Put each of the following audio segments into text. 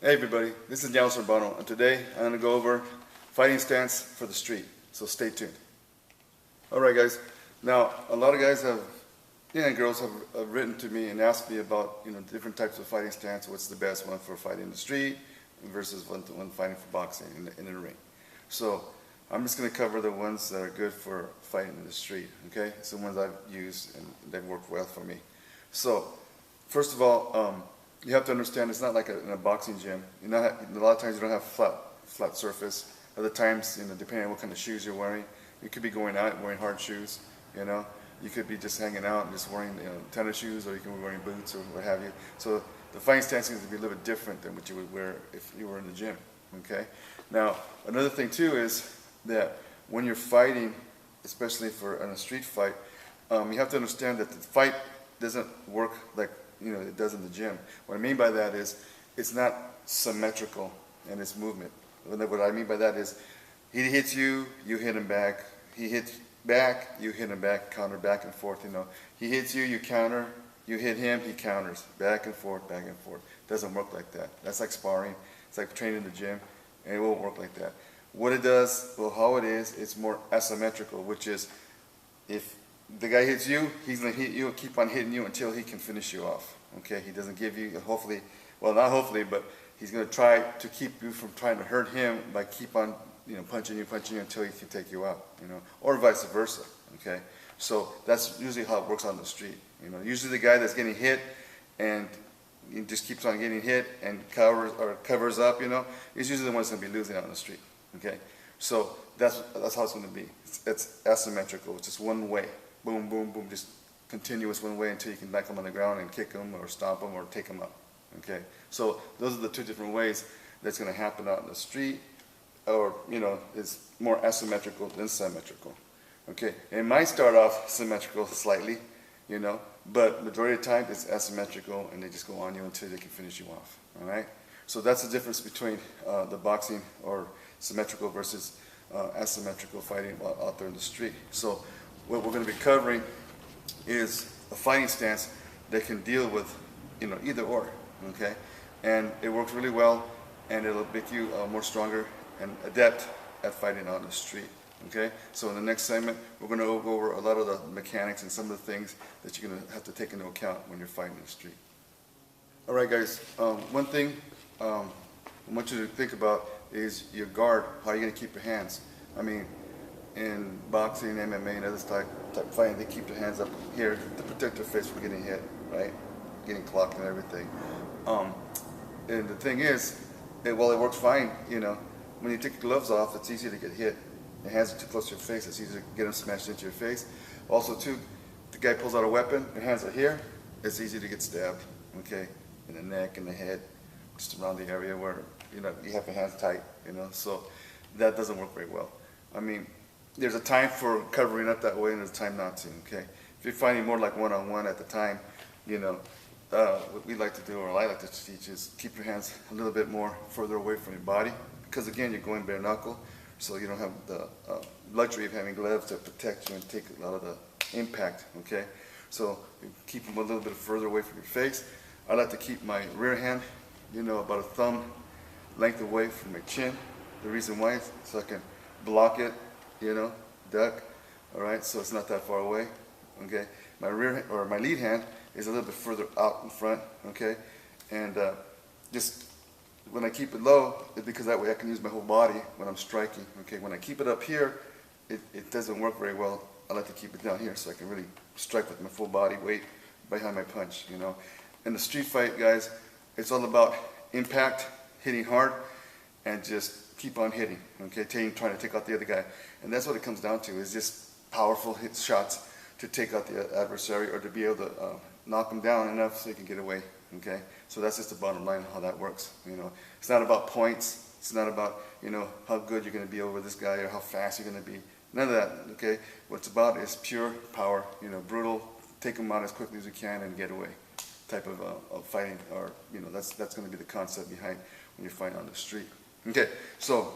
Hey everybody, this is Daniel Sorbano, and today I'm going to go over fighting stance for the street, so stay tuned. Alright guys, now a lot of guys and girls have written to me and asked me about different types of fighting stance, what's the best one for fighting in the street versus one fighting for boxing in the ring. So I'm just going to cover the ones that are good for fighting in the street, okay? It's the ones I've used and they've worked well for me. So, first of all, you have to understand it's not like in a boxing gym. A lot of times you don't have flat surface. Other times, depending on what kind of shoes you're wearing, you could be going out wearing hard shoes. You could be just hanging out and just wearing tennis shoes, or you can be wearing boots or what have you. So the fighting stance needs to be a little bit different than what you would wear if you were in the gym. Okay. Now another thing too is that when you're fighting, especially for a street fight, you have to understand that the fight doesn't work like it does in the gym. What I mean by that is it's not symmetrical in its movement. What I mean by that is he hits you, you hit him back. He hits back, you hit him back, counter back and forth. He hits you, you counter, you hit him, he counters, back and forth, back and forth. It doesn't work like that. That's like sparring. It's like training in the gym, and it won't work like that. What it does, well, how it is, it's more asymmetrical, which is if the guy hits you, he's going to hit you and keep on hitting you until he can finish you off. Okay, he doesn't give you, hopefully, well, not hopefully, but he's going to try to keep you from trying to hurt him by keep on punching you until he can take you out, or vice versa. Okay, so that's usually how it works on the street. Usually the guy that's getting hit and he just keeps on getting hit and covers up, he's usually the one that's going to be losing out on the street. Okay, so that's how it's going to be. It's asymmetrical. It's just one way. Boom, boom, boom, just continuous one way until you can knock them on the ground and kick them or stomp them or take them up. Okay, so those are the two different ways that's going to happen out in the street, or it's more asymmetrical than symmetrical. Okay, it might start off symmetrical slightly, but majority of the time it's asymmetrical and they just go on you until they can finish you off. All right, so that's the difference between the boxing or symmetrical versus asymmetrical fighting out there in the street. So what we're going to be covering is a fighting stance that can deal with either or, okay, and it works really well, and it'll make you more stronger and adept at fighting out in the street. Okay, so in the next segment we're going to go over a lot of the mechanics and some of the things that you're going to have to take into account when you're fighting in the street. Alright guys, one thing I want you to think about is your guard. How are you going to keep your hands? I mean, in boxing, MMA, and other type of fighting, they keep their hands up here to protect their face from getting hit, right? Getting clocked and everything. And the thing is, while it works fine, when you take your gloves off, it's easy to get hit. Your hands are too close to your face, it's easy to get them smashed into your face. Also, too, the guy pulls out a weapon, your hands are here, it's easy to get stabbed, okay? In the neck, in the head, just around the area where, you have your hands tight, so that doesn't work very well. I mean, there's a time for covering up that way and there's a time not to, okay? If you're fighting more like one-on-one at the time, what we like to do, or I like to teach, is keep your hands a little bit more further away from your body, because again, you're going bare knuckle, so you don't have the luxury of having gloves to protect you and take a lot of the impact, okay? So you keep them a little bit further away from your face. I like to keep my rear hand, about a thumb length away from my chin. The reason why is so I can block it, duck, all right, so it's not that far away, okay? My my lead hand is a little bit further out in front, okay? And just when I keep it low, it's because that way I can use my whole body when I'm striking, okay? When I keep it up here, it doesn't work very well. I like to keep it down here so I can really strike with my full body weight behind my punch, In the street fight, guys, it's all about impact, hitting hard, and just keep on hitting, okay, trying to take out the other guy. And that's what it comes down to, is just powerful hit shots to take out the adversary, or to be able to knock him down enough so he can get away, okay? So that's just the bottom line of how that works, It's not about points. It's not about, how good you're going to be over this guy or how fast you're going to be. None of that, okay? What it's about is pure power, brutal, take him out as quickly as you can and get away type of fighting, or, that's going to be the concept behind when you're fighting on the street. Okay, so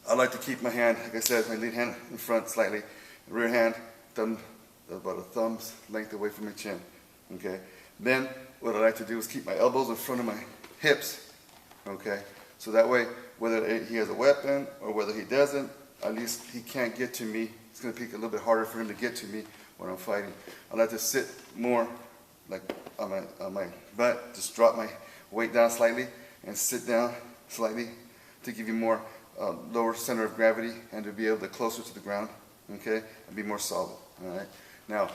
I like to keep my hand, like I said, my lead hand in front slightly, rear hand, thumb, about a thumb's length away from my chin. Okay, then what I like to do is keep my elbows in front of my hips, okay? So that way, whether he has a weapon or whether he doesn't, at least he can't get to me. It's going to be a little bit harder for him to get to me when I'm fighting. I like to sit more like on my butt, just drop my weight down slightly and sit down slightly to give you more lower center of gravity and to be able to closer to the ground, okay, and be more solid, all right? Now,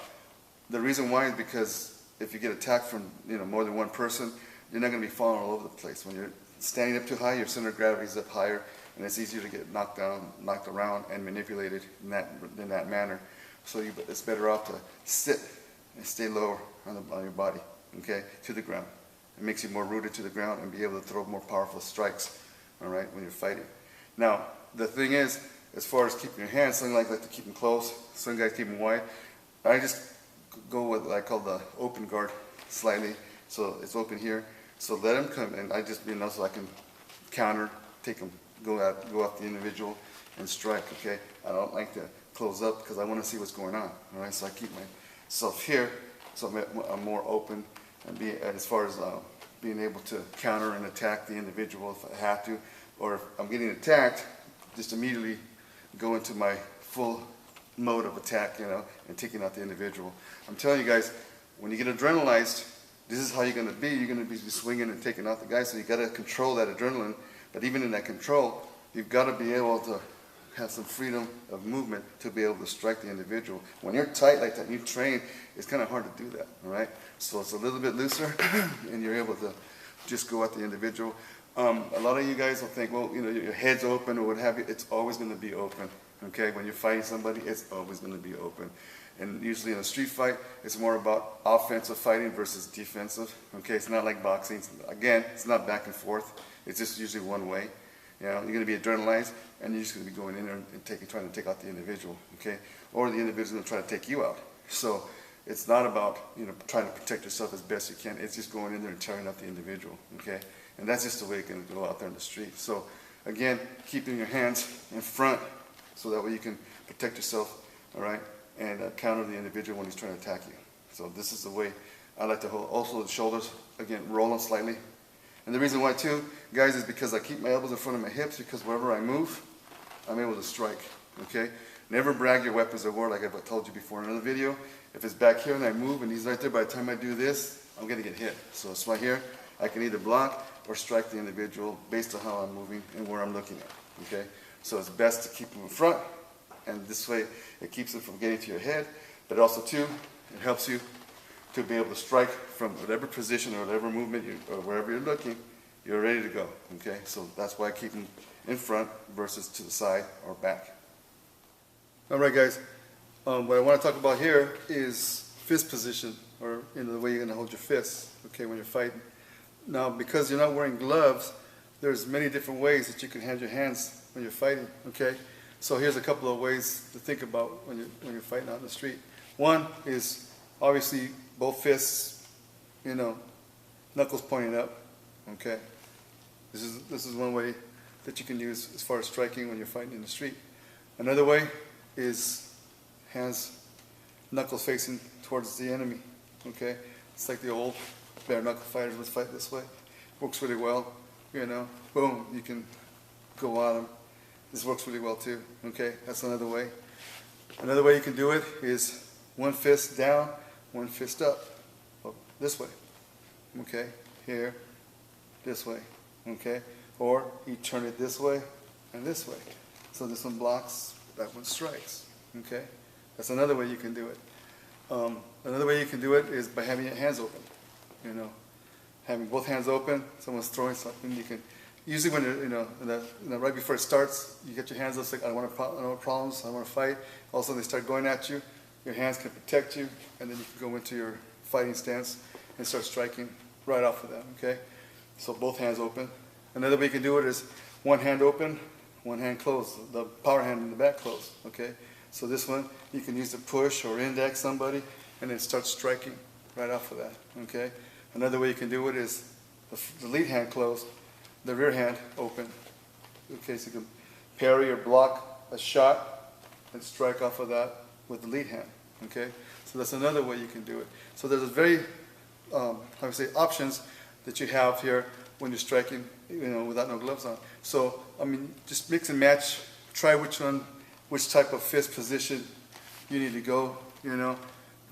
the reason why is because if you get attacked from more than one person, you're not going to be falling all over the place. When you're standing up too high, your center of gravity is up higher, and it's easier to get knocked down, knocked around, and manipulated in that manner. So it's better off to sit and stay lower on your body, okay, to the ground. It makes you more rooted to the ground and be able to throw more powerful strikes, all right, when you're fighting. Now, the thing is, as far as keeping your hands, some guys like to keep them close, some guys keep them wide. I just go with what I call the open guard slightly, so it's open here. So let him come, and I just, so I can counter, take him, go off the individual and strike, okay? I don't like to close up because I want to see what's going on, all right? So I keep myself here, so I'm more open and as far as being able to counter and attack the individual if I have to, or if I'm getting attacked, just immediately go into my full mode of attack, and taking out the individual. I'm telling you guys, when you get adrenalized, this is how you're going to be. You're going to be swinging and taking out the guy, so you got to control that adrenaline. But even in that control, you've got to be able to have some freedom of movement to be able to strike the individual. When you're tight like that, and you train, it's kind of hard to do that, all right? So it's a little bit looser, and you're able to just go at the individual. A lot of you guys will think, well, your head's open or what have you. It's always going to be open, okay? When you're fighting somebody, it's always going to be open. And usually in a street fight, it's more about offensive fighting versus defensive, okay? It's not like boxing. Again, it's not back and forth. It's just usually one way. You're going to be adrenalized, and you're just going to be going in there and trying to take out the individual, okay? Or the individual's going to try to take you out. So it's not about, trying to protect yourself as best you can. It's just going in there and tearing out the individual, okay? And that's just the way it's going to go out there in the street. So again, keeping your hands in front so that way you can protect yourself, all right? And counter the individual when he's trying to attack you. So this is the way I like to hold. Also the shoulders, again, roll them slightly. And the reason why too, guys, is because I keep my elbows in front of my hips, because wherever I move, I'm able to strike, okay? Never brag your weapons of war, like I've told you before in another video. If it's back here and I move and he's right there, by the time I do this, I'm gonna get hit. So it's right here, I can either block or strike the individual based on how I'm moving and where I'm looking at, okay? So it's best to keep them in front, and this way it keeps them from getting to your head, but also too, it helps you to be able to strike from whatever position or whatever movement or wherever you're looking, you're ready to go, okay? So that's why I keep them in front versus to the side or back. All right, guys, what I want to talk about here is fist position, or the way you're going to hold your fists, okay, when you're fighting. Now, because you're not wearing gloves, there's many different ways that you can hand your hands when you're fighting, okay? So here's a couple of ways to think about when you're fighting out in the street. One is obviously both fists, knuckles pointing up, okay? This is one way that you can use as far as striking when you're fighting in the street. Another way is knuckles facing towards the enemy, okay? It's like the old bare knuckle fighters would fight this way. Works really well, boom, you can go on them. This works really well too, okay? That's another way. Another way you can do it is one fist down, one fist up, this way, okay? Here, this way, okay? Or you turn it this way and this way. So this one blocks, that one strikes, okay? That's another way you can do it. Another way you can do it is by having your hands open, having both hands open. Someone's throwing something, you can. Usually when you're, right before it starts, you get your hands up, like, I don't want problems, I don't want to fight. Also, they start going at you. Your hands can protect you, and then you can go into your fighting stance and start striking right off of them, okay? So both hands open. Another way you can do it is one hand open, one hand closed, the power hand in the back closed, okay? So this one, you can use to push or index somebody, and then start striking right off of that, okay? Another way you can do it is the lead hand closed, the rear hand open. Okay, so you can parry or block a shot and strike off of that with the lead hand. Okay, so that's another way you can do it. So there's a very, options. that you have here when you're striking, without no gloves on. So, I mean, just mix and match, try which type of fist position you need to go,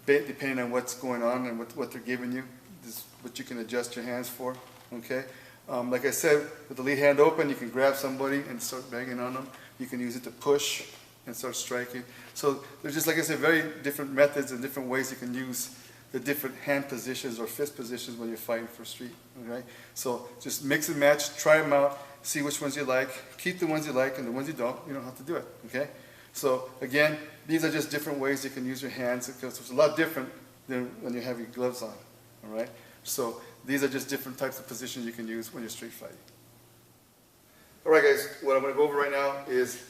depending on what's going on and what they're giving you. This is what you can adjust your hands for, okay? Like I said, with the lead hand open, you can grab somebody and start banging on them. You can use it to push and start striking. So there's just, like I said, very different methods and different ways you can use the different hand positions or fist positions when you're fighting for street, okay? So just mix and match, try them out, see which ones you like, keep the ones you like, and the ones you don't have to do it, okay? So again, these are just different ways you can use your hands, because it's a lot different than when you have your gloves on, all right? So these are just different types of positions you can use when you're street fighting. All right, guys, what I'm going to go over right now is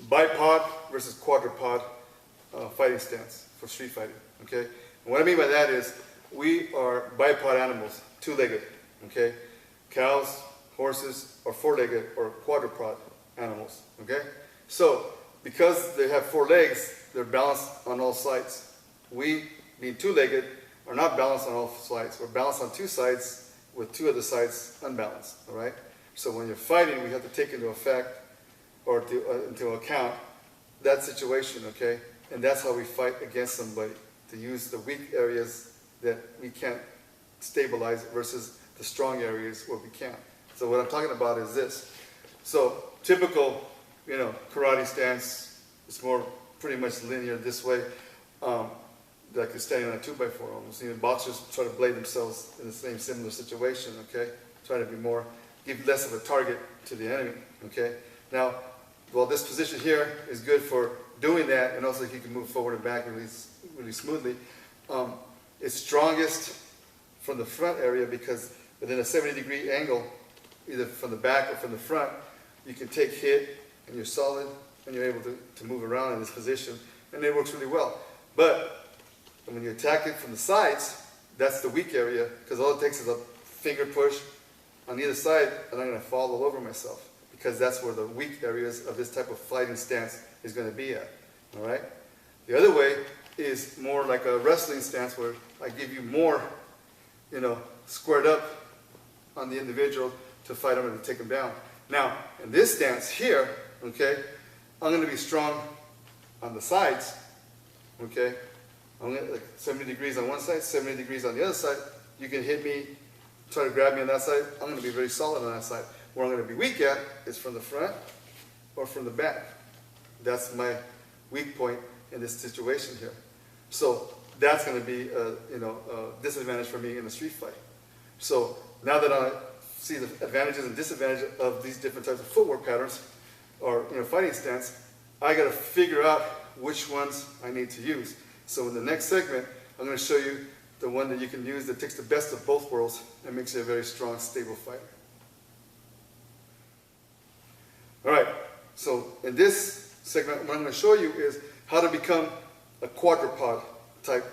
bipod versus quadripod fighting stance for street fighting, okay? And what I mean by that is we are bipod animals, two-legged, okay? Cows, horses are four-legged or quadrupod animals, okay? So because they have four legs, they're balanced on all sides. We, being two-legged, are not balanced on all sides. We're balanced on two sides with two of the sides unbalanced, all right? So when you're fighting, we have to take into effect or into account that situation, okay? And that's how we fight against somebody, to use the weak areas that we can't stabilize versus the strong areas where we can. So what I'm talking about is this. So typical, karate stance is more pretty much linear this way, like you're standing on a 2x4 almost. Boxers try to blade themselves in the same similar situation, okay? Try to be more, give less of a target to the enemy, okay? Now, well, this position here is good for doing that, and also you can move forward and back really smoothly. It's strongest from the front area because within a 70-degree angle, either from the back or from the front, you can take hit and you're solid and you're able to move around in this position, and it works really well. But when you attack it from the sides, that's the weak area, because all it takes is a finger push on either side and I'm going to fall all over myself, because that's where the weak areas of this type of fighting stance is going to be at, all right? The other way is more like a wrestling stance where I give you more, squared up on the individual to fight him and to take him down. Now, in this stance here, okay, I'm going to be strong on the sides, okay? I'm going to, like 70 degrees on one side, 70 degrees on the other side. You can hit me, try to grab me on that side. I'm going to be very solid on that side. Where I'm going to be weak at is from the front or from the back. That's my weak point in this situation here. So that's going to be a disadvantage for me in a street fight. So now that I see the advantages and disadvantages of these different types of footwork patterns or fighting stance, I got to figure out which ones I need to use. So in the next segment, I'm going to show you the one that you can use that takes the best of both worlds and makes you a very strong, stable fighter. All right, so in this segment, what I'm going to show you is how to become a quadrupod type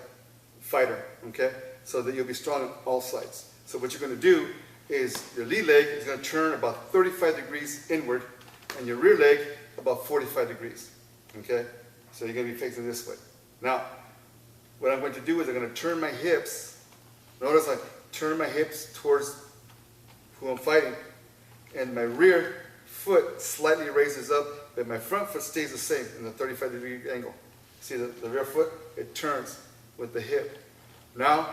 fighter, okay? So that you'll be strong on all sides. So what you're going to do is your lead leg is going to turn about 35 degrees inward and your rear leg about 45 degrees, okay? So you're going to be facing this way. Now, what I'm going to do is I'm going to turn my hips. Notice I turn my hips towards who I'm fighting, and my rear foot slightly raises up, but my front foot stays the same in the 35-degree angle. See the rear foot? It turns with the hip. Now,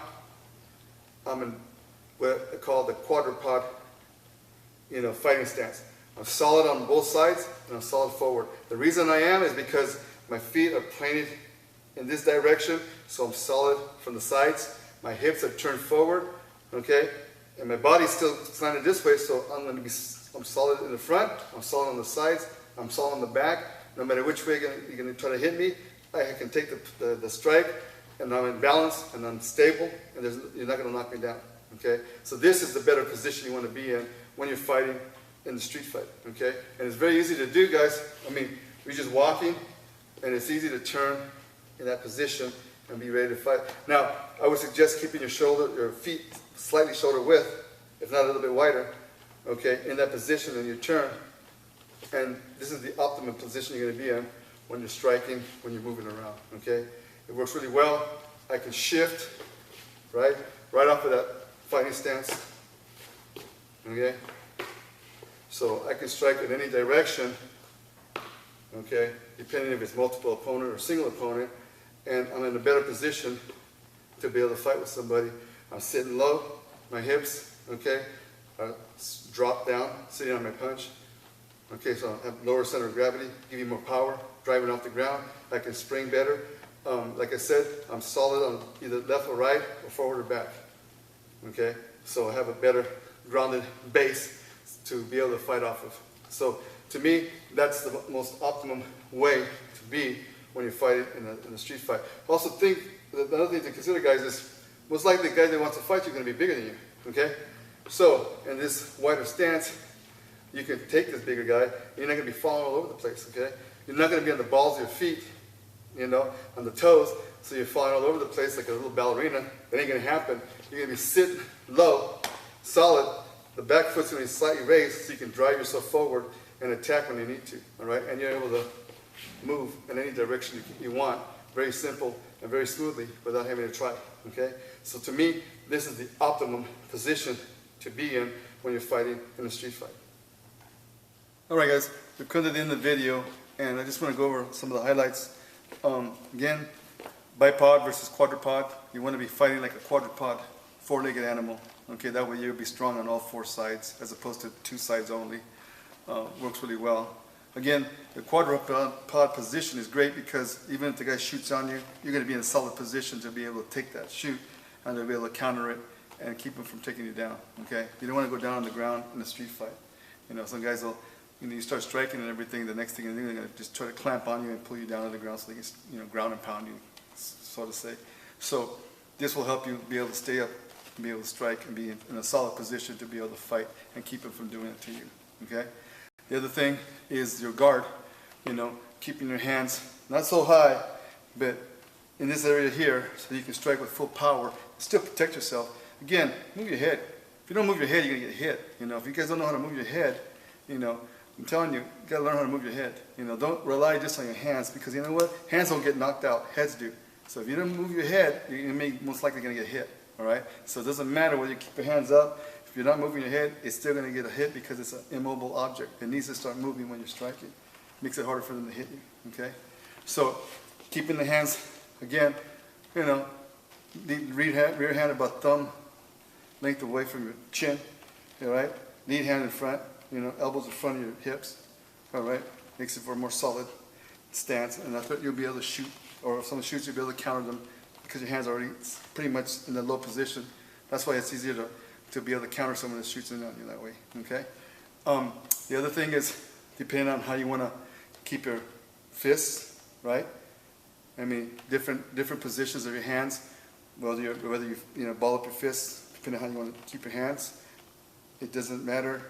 I'm in what I call the quadrupod, fighting stance. I'm solid on both sides, and I'm solid forward. The reason I am is because my feet are planted in this direction, so I'm solid from the sides. My hips are turned forward, okay? And my body's still slanted this way, so I'm solid in the front, I'm solid on the sides, I'm solid on the back. No matter which way you're going to try to hit me, I can take the strike, and I'm in balance, and I'm stable, and you're not going to knock me down, okay? So this is the better position you want to be in when you're fighting in the street fight, okay? And it's very easy to do, guys. I mean, you're just walking, and it's easy to turn in that position and be ready to fight. Now, I would suggest keeping your feet slightly shoulder width, if not a little bit wider, okay, in that position, and you turn. And this is the optimum position you're going to be in when you're striking, when you're moving around, okay? It works really well. I can shift, right off of that fighting stance, okay? So I can strike in any direction, okay, depending if it's multiple opponent or single opponent, and I'm in a better position to be able to fight with somebody. I'm sitting low, my hips, okay, drop down, sitting on my punch. Okay, so I have lower center of gravity, give you more power, driving off the ground. I can spring better. Like I said, I'm solid on either left or right, or forward or back. Okay, so I have a better grounded base to be able to fight off of. So to me, that's the most optimum way to be when you're fighting in a street fight. Also think, the other thing to consider, guys, is most likely the guy that wants to fight you is going to be bigger than you. Okay, so in this wider stance, you can take this bigger guy, and you're not going to be falling all over the place, okay? You're not going to be on the balls of your feet, you know, on the toes, so you're falling all over the place like a little ballerina. That ain't going to happen. You're going to be sitting low, solid. The back foot's going to be slightly raised so you can drive yourself forward and attack when you need to, all right? And you're able to move in any direction you want, very simple and very smoothly without having to try, okay? So to me, this is the optimum position to be in when you're fighting in a street fight. Alright guys, we've come to the end of the video, and I just want to go over some of the highlights. Again, bipod versus quadrupod. You want to be fighting like a quadrupod, four-legged animal. Okay, that way you'll be strong on all four sides as opposed to two sides only. Works really well. Again, the quadrupod position is great because even if the guy shoots on you, you're going to be in a solid position to be able to take that shoot and to be able to counter it and keep him from taking you down. Okay, you don't want to go down on the ground in a street fight. You know, some guys will, you start striking and everything, the next thing they're going to just try to clamp on you and pull you down to the ground so they can, ground and pound you, so to say. So this will help you be able to stay up, and be able to strike and be in a solid position to be able to fight and keep them from doing it to you, okay? The other thing is your guard, keeping your hands not so high, but in this area here, so you can strike with full power, still protect yourself. Again, move your head. If you don't move your head, you're going to get hit. If you guys don't know how to move your head, I'm telling you, you got to learn how to move your head. Don't rely just on your hands, because you know what? Hands don't get knocked out, heads do. So if you don't move your head, you're most likely going to get hit. All right? So it doesn't matter whether you keep your hands up. If you're not moving your head, it's still going to get a hit because it's an immobile object. It needs to start moving when you're striking. Makes it harder for them to hit you. Okay? So keeping the hands, again, rear hand about thumb length away from your chin. All right? Lead hand in front. Elbows in front of your hips, all right? Makes it for a more solid stance, and that's what you'll be able to shoot, or if someone shoots, you'll be able to counter them because your hands are already pretty much in a low position. That's why it's easier to be able to counter someone that shoots in on you that way, okay? The other thing is, depending on how you want to keep your fists, right? I mean, different positions of your hands, whether you ball up your fists, depending on how you want to keep your hands. It doesn't matter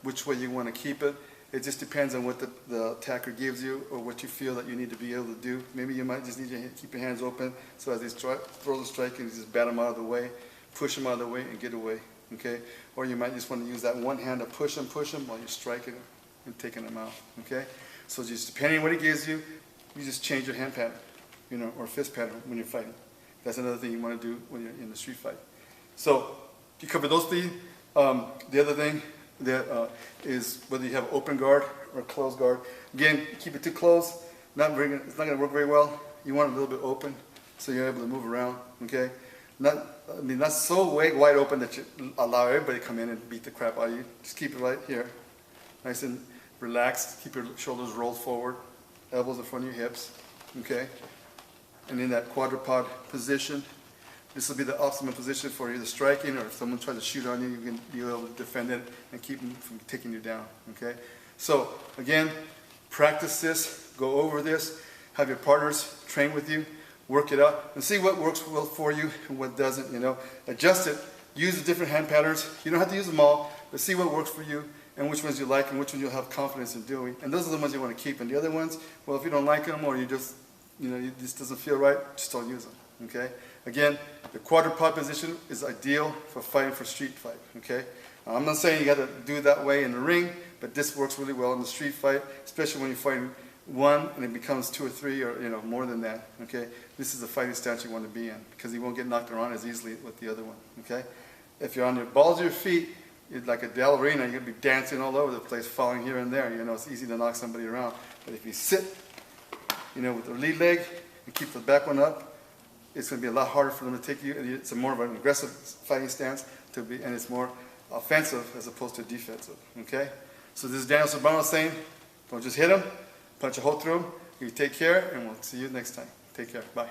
which way you want to keep it. It just depends on what the attacker gives you or what you feel that you need to be able to do. Maybe you might just need to keep your hands open so as they throw the strike and just bat them out of the way, push them out of the way and get away, okay? Or you might just want to use that one hand to push them while you're striking them and taking them out, okay? So just depending on what he gives you, you just change your hand pattern, or fist pattern when you're fighting. That's another thing you want to do when you're in the street fight. So you cover those three. The other thing that is whether you have open guard or closed guard. Again, keep it too close. It's not going to work very well. You want it a little bit open so you're able to move around. Okay, not so wide open that you allow everybody to come in and beat the crap out of you. Just keep it right here, nice and relaxed. Keep your shoulders rolled forward, elbows in front of your hips. Okay, and in that quadrupod position. This will be the optimum position for either striking, or if someone tries to shoot on you, you can be able to defend it and keep them from taking you down, okay? So, again, practice this, go over this, have your partners train with you, work it out, and see what works well for you and what doesn't, Adjust it, use the different hand patterns. You don't have to use them all, but see what works for you and which ones you like and which ones you'll have confidence in doing. And those are the ones you want to keep. And the other ones, well, if you don't like them or you just, it just doesn't feel right, just don't use them, okay? Again, the quadrupod position is ideal for fighting for street fight, okay? I'm not saying you got to do it that way in the ring, but this works really well in the street fight, especially when you're fighting one and it becomes two or three or more than that, okay? This is the fighting stance you want to be in because you won't get knocked around as easily with the other one, okay? If you're on your balls of your feet, You're like a ballerina, you're going to be dancing all over the place, falling here and there. You know, it's easy to knock somebody around. But if you sit, you know, with the lead leg and keep the back one up, it's going to be a lot harder for them to take you. It's a more of an aggressive fighting stance and it's more offensive as opposed to defensive. Okay? So this is Daniel Sobrano saying, don't just hit him, punch a hole through him. You take care, and we'll see you next time. Take care. Bye.